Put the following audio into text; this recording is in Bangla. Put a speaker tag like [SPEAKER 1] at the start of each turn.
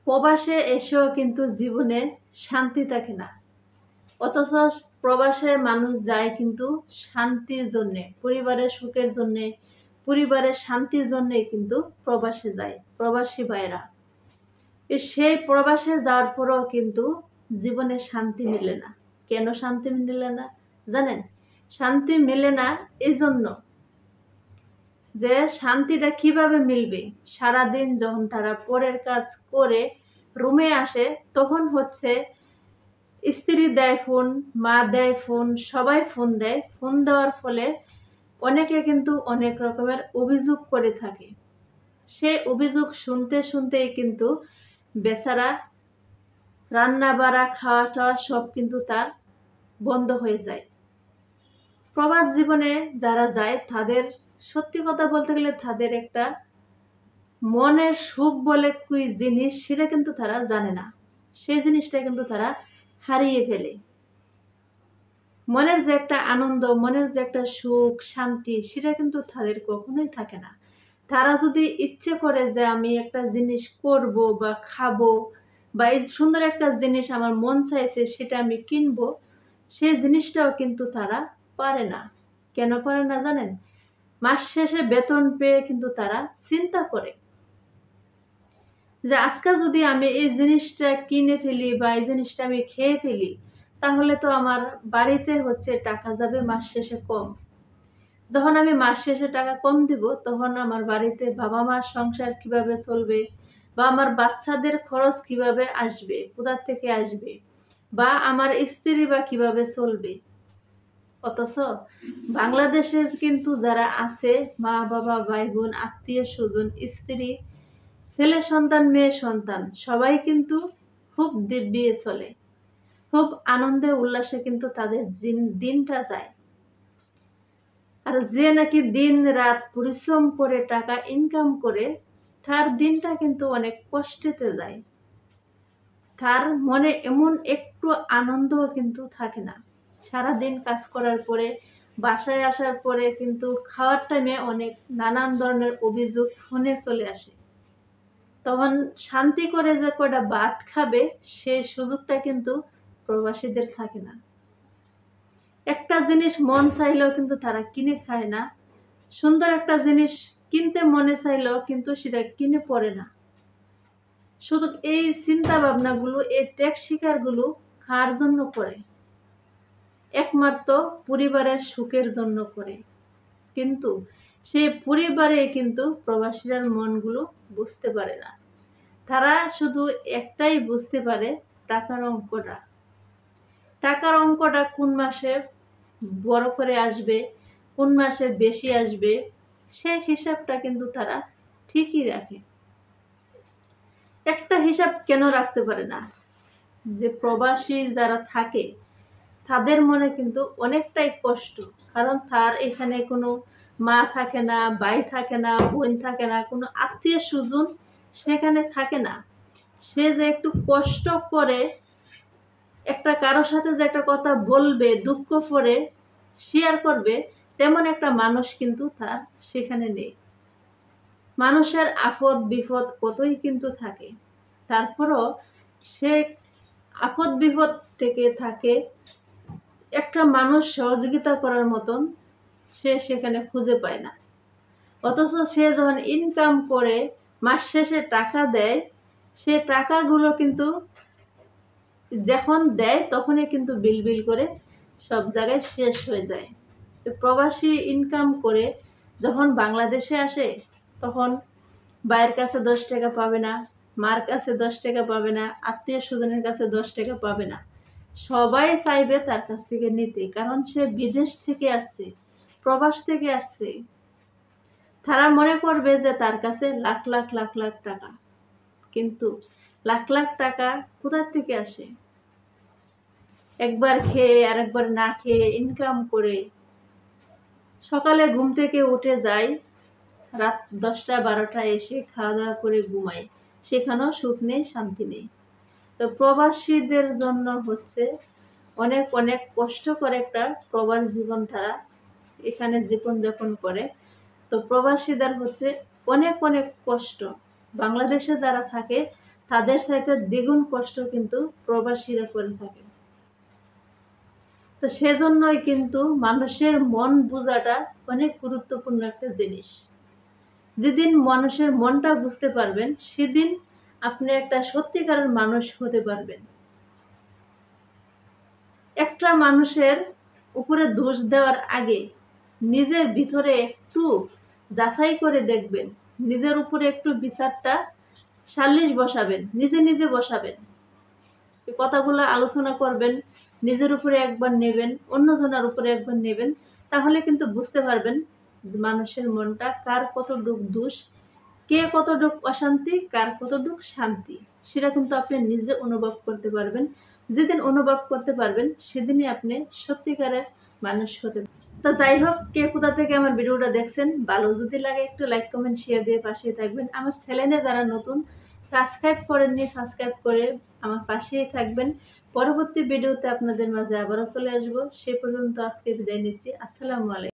[SPEAKER 1] প্রবাসে এসেও কিন্তু জীবনে শান্তি থাকে না, অথচ প্রবাসে মানুষ যায় কিন্তু শান্তির জন্যে, পরিবারের সুখের জন্যে, পরিবারের শান্তির জন্যে কিন্তু প্রবাসে যায় প্রবাসী ভাইরা। সেই প্রবাসে যাওয়ার পরেও কিন্তু জীবনে শান্তি মেলে না। কেন শান্তি মেলে না জানেন? শান্তি মেলে না এই জন্য যে শান্তিটা কিভাবে মিলবে, সারাদিন যখন তারা পরের কাজ করে রুমে আসে তখন হচ্ছে স্ত্রী দেয় ফোন, মা দেয় ফোন, সবাই ফোন দেয়। ফোন দেওয়ার ফলে অনেকে কিন্তু অনেক রকমের অভিযোগ করে থাকে। সেই অভিযোগ শুনতে শুনতেই কিন্তু বেচারা রান্না বাড়া খাওয়া টাওয়া সব কিন্তু তার বন্ধ হয়ে যায়। প্রবাস জীবনে যারা যায় তাদের সত্যি কথা বলতে গেলে তাদের একটা মনের সুখ বলে কি জিনিস সেটা কিন্তু তারা জানে না। সেই জিনিসটা কিন্তু তারা হারিয়ে ফেলে। মনের যে একটা আনন্দ, মনের যে একটা সুখ শান্তি সেটা কিন্তু তাদের কখনোই থাকে না। তারা যদি ইচ্ছে করে যে আমি একটা জিনিস করব বা খাবো বা এই সুন্দর একটা জিনিস আমার মন চাইছে সেটা আমি কিনবো, সেই জিনিসটাও কিন্তু তারা পারে না। কেন পারে না জানেন? মাস শেষে বেতন পেয়ে কিন্তু তারা চিন্তা করে যে আজকে যদি আমি এই জিনিসটা কিনে ফেলি বা এই জিনিসটা আমি খেয়ে ফেলি তাহলে তো আমার বাড়িতে হচ্ছে টাকা যাবে মাস শেষে কম। যখন আমি মাস শেষে টাকা কম দিব তখন আমার বাড়িতে বাবা মার সংসার কিভাবে চলবে বা আমার বাচ্চাদের খরচ কিভাবে আসবে, কোথা থেকে আসবে, বা আমার স্ত্রী বা কিভাবে চলবে। অথচ বাংলাদেশে কিন্তু যারা আছে মা বাবা ভাই বোন আত্মীয় স্বজন স্ত্রী ছেলে সন্তান মেয়ে সন্তান সবাই কিন্তু খুব দিব্যিয়ে চলে, খুব আনন্দে উল্লাসে কিন্তু তাদের দিনটা যায়। আর যে নাকি দিন রাত পরিশ্রম করে টাকা ইনকাম করে তার দিনটা কিন্তু অনেক কষ্টেতে যায়। তার মনে এমন একটু আনন্দও কিন্তু থাকে না। সারাদিন কাজ করার পরে বাসায় আসার পরে কিন্তু খাওয়ার টাইমে অনেক নানান ধরনের অভিযোগ ফোনে চলে আসে। তখন শান্তি করে যে কয়টা ভাত খাবে সেই সুযোগটা কিন্তু প্রবাসীদের থাকে না। একটা জিনিস মন চাইলেও কিন্তু তারা কিনে খায় না। সুন্দর একটা জিনিস কিনতে মনে চাইলেও কিন্তু সেটা কিনে পড়ে না। শুধু এই চিন্তা ভাবনাগুলো, এই ত্যাগ স্বীকারগুলো কার জন্য করে? একমাত্র পরিবারের সুখের জন্য করে। কিন্তু সেই পরিবারে কিন্তু প্রবাসীরা মনগুলো বুঝতে পারে না। তারা শুধু একটাই বুঝতে পারে, টাকার অঙ্কটা। টাকার অঙ্কটা কোন মাসে বড় করে আসবে, কোন মাসে বেশি আসবে, সেই হিসাবটা কিন্তু তারা ঠিকই রাখে। একটা হিসাব কেন রাখতে পারে না? যে প্রবাসী যারা থাকে তাদের মনে কিন্তু অনেকটাই কষ্ট। কারণ তার এখানে কোনো মা থাকে না, ভাই থাকে না, বোন থাকে না, কোনো আত্মীয় স্বজন সেখানে থাকে না। সে যে একটু কষ্ট করে একটা কারোর সাথে যে একটা কথা বলবে, দুঃখ করে শেয়ার করবে, তেমন একটা মানুষ কিন্তু তার সেখানে নেই। মানুষের আপদ বিপদ কতই কিন্তু থাকে, তারপরও সে আপদ বিপদ থেকে থাকে একটা মানুষ সহযোগিতা করার মতন সে সেখানে খুঁজে পায় না। অথচ সে যখন ইনকাম করে মাস শেষে টাকা দেয়, সে টাকাগুলো কিন্তু যখন দেয় তখনই কিন্তু বিল বিল করে সব জায়গায় শেষ হয়ে যায়। তো প্রবাসী ইনকাম করে যখন বাংলাদেশে আসে তখন ভাইয়ের কাছে 10 টাকা পাবে না, মার কাছে 10 টাকা পাবে না, আত্মীয় স্বজনের কাছে 10 টাকা পাবে না। সবাই চাইবে তার কাছ থেকে নিতে, কারণ সে বিদেশ থেকে আসছে, প্রবাস থেকে আসছে। তারা মনে করবে যে তার কাছে লাখ লাখ লাখ লাখ টাকা, কিন্তু লাখ লাখ টাকা কোথা থেকে আসে? একবার খেয়ে আর একবার না খেয়ে ইনকাম করে সকালে ঘুম থেকে উঠে যায়, রাত 10টা 12টা এসে খাওয়া দাওয়া করে ঘুমায়, সেখানেও সুখ নেই, শান্তি নেই। তো প্রবাসীদের জন্য হচ্ছে অনেক অনেক কষ্ট করে একটা প্রবাস জীবন তারা এখানে জীবনযাপন করে। তো প্রবাসীদের হচ্ছে অনেক অনেক কষ্ট। বাংলাদেশে যারা থাকে তাদের সাথে দ্বিগুণ কষ্ট কিন্তু প্রবাসীরা করে থাকে। তো সেজন্যই কিন্তু মানুষের মন বোঝাটা অনেক গুরুত্বপূর্ণ একটা জিনিস। যেদিন মানুষের মনটা বুঝতে পারবেন, সেদিন আপনি একটা সত্যিকারের মানুষ হতে পারবেন। একটা মানুষের উপরে দোষ দেওয়ার আগে নিজের ভিতরে একটু যাচাই করে দেখবেন, নিজের উপরে একটু বিচারটা সালিশ বসাবেন, নিজে নিজে বসাবেন, এই কথাগুলো আলোচনা করবেন, নিজের উপরে একবার নেবেন, অন্যজনের উপরে একবার নেবেন, তাহলে কিন্তু বুঝতে পারবেন মানুষের মনটা কার কতটুক দোষ, কে কতটুক অশান্তি, কার কতটুক শান্তি, সেটা কিন্তু আপনি নিজে অনুভব করতে পারবেন। যেদিন অনুভব করতে পারবেন, সেদিনই আপনি সত্যিকারের মানুষ হতে পারবেন। তো যাই হোক, কে কোথা থেকে আমার ভিডিওটা দেখছেন, ভালো যদি লাগে একটু লাইক কমেন্ট শেয়ার দিয়ে পাশে থাকবেন। আমার চ্যানেলে যারা নতুন সাবস্ক্রাইব করেননি, সাবস্ক্রাইব করে আমার পাশেই থাকবেন। পরবর্তী ভিডিওতে আপনাদের মাঝে আবারও চলে আসবো। সে পর্যন্ত আজকে বিদায় নিচ্ছি। আসসালামু আলাইকুম।